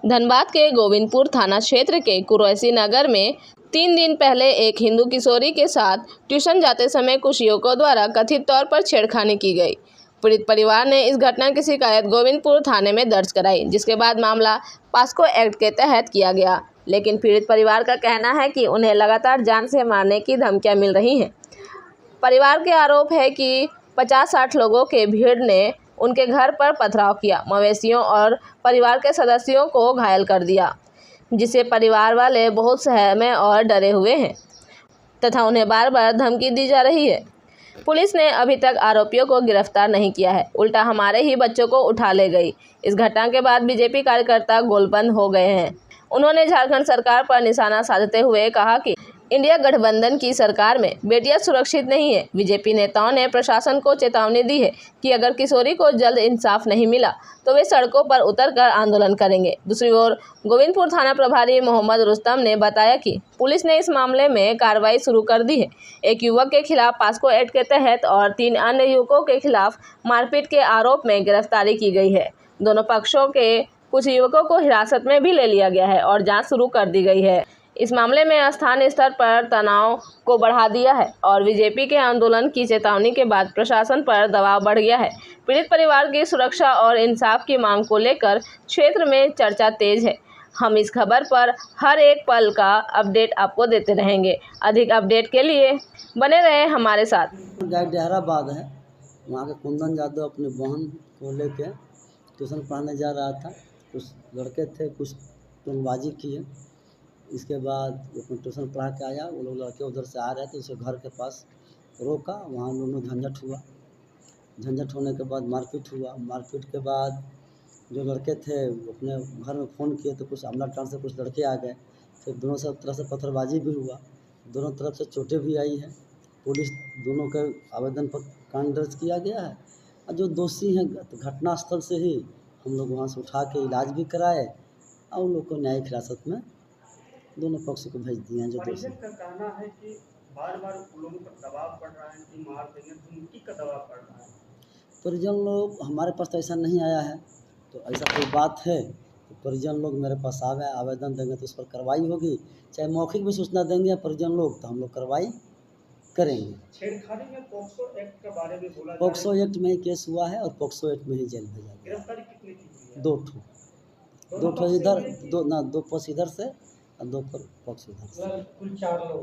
धनबाद के गोविंदपुर थाना क्षेत्र के कुरैसी नगर में 3 दिन पहले एक हिंदू किशोरी के साथ ट्यूशन जाते समय कुछ युवकों द्वारा कथित तौर पर छेड़खानी की गई। पीड़ित परिवार ने इस घटना की शिकायत गोविंदपुर थाने में दर्ज कराई, जिसके बाद मामला पास्को एक्ट के तहत किया गया। लेकिन पीड़ित परिवार का कहना है कि उन्हें लगातार जान से मारने की धमकियां मिल रही हैं। परिवार के आरोप है कि 50-60 लोगों के भीड़ ने उनके घर पर पथराव किया, मवेशियों और परिवार के सदस्यों को घायल कर दिया, जिससे परिवार वाले बहुत सहमे और डरे हुए हैं तथा उन्हें बार बार धमकी दी जा रही है। पुलिस ने अभी तक आरोपियों को गिरफ्तार नहीं किया है, उल्टा हमारे ही बच्चों को उठा ले गई। इस घटना के बाद बीजेपी कार्यकर्ता गोलबंद हो गए हैं। उन्होंने झारखंड सरकार पर निशाना साधते हुए कहा कि इंडिया गठबंधन की सरकार में बेटियां सुरक्षित नहीं है। बीजेपी नेताओं ने प्रशासन को चेतावनी दी है कि अगर किशोरी को जल्द इंसाफ नहीं मिला तो वे सड़कों पर उतरकर आंदोलन करेंगे। दूसरी ओर गोविंदपुर थाना प्रभारी मोहम्मद रुस्तम ने बताया कि पुलिस ने इस मामले में कार्रवाई शुरू कर दी है। एक युवक के खिलाफ पास्को एक्ट के तहत और 3 अन्य युवकों के खिलाफ मारपीट के आरोप में गिरफ्तारी की गई है। दोनों पक्षों के कुछ युवकों को हिरासत में भी ले लिया गया है और जाँच शुरू कर दी गई है। इस मामले में स्थानीय स्तर पर तनाव को बढ़ा दिया है और बीजेपी के आंदोलन की चेतावनी के बाद प्रशासन पर दबाव बढ़ गया है। पीड़ित परिवार की सुरक्षा और इंसाफ की मांग को लेकर क्षेत्र में चर्चा तेज है। हम इस खबर पर हर एक पल का अपडेट आपको देते रहेंगे। अधिक अपडेट के लिए बने रहे हमारे साथ। जहराबाद है, वहाँ के कुंदन यादव अपनी बहन को लेके ट्यूशन पढ़ाने जा रहा था। कुछ लड़के थे, कुछ टोलबाजी किए। इसके बाद वो ट्यूशन पढ़ा के आया, वो लोग लड़के उधर से आ रहे थे, उसे घर के पास रोका। वहाँ दोनों झंझट हुआ। झंझट होने के बाद मारपीट हुआ। मारपीट के बाद जो लड़के थे वो अपने घर में फ़ोन किए तो कुछ अमला टान से कुछ लड़के आ गए। फिर दोनों सब तरफ से पत्थरबाजी भी हुआ, दोनों तरफ से चोटें भी आई हैं। पुलिस दोनों के आवेदन पर कांड दर्ज किया गया है और जो दोषी हैं घटनास्थल से ही हम लोग वहाँ से उठा के इलाज भी कराए और उन लोग को न्यायिक हिरासत में दोनों पक्ष को भेज दिए हैं। जो दोषी का कहना है कि बार-बार लोगों पर दबाव पड़ रहा है कि मार देंगे, धमकी का दबाव पड़ रहा है। परिजन लोग हमारे पास तो ऐसा नहीं आया है, तो ऐसा कोई बात है तो परिजन लोग मेरे पास आवे, आवेदन देंगे तो उस पर कार्रवाई होगी। चाहे मौखिक भी सूचना देंगे परिजन लोग तो हम लोग कार्रवाई करेंगे। छेड़खानी में पोक्सो एक्ट के बारे में बोला पोक्सो एक्ट में ही केस हुआ है और पोक्सो एक्ट में ही जेल भेजा गया। गिरफ्तारी कितने की हुई है? 2 इधर, 2 पक्ष इधर से और 2 पक्ष उधर से। कुल 4 लोग।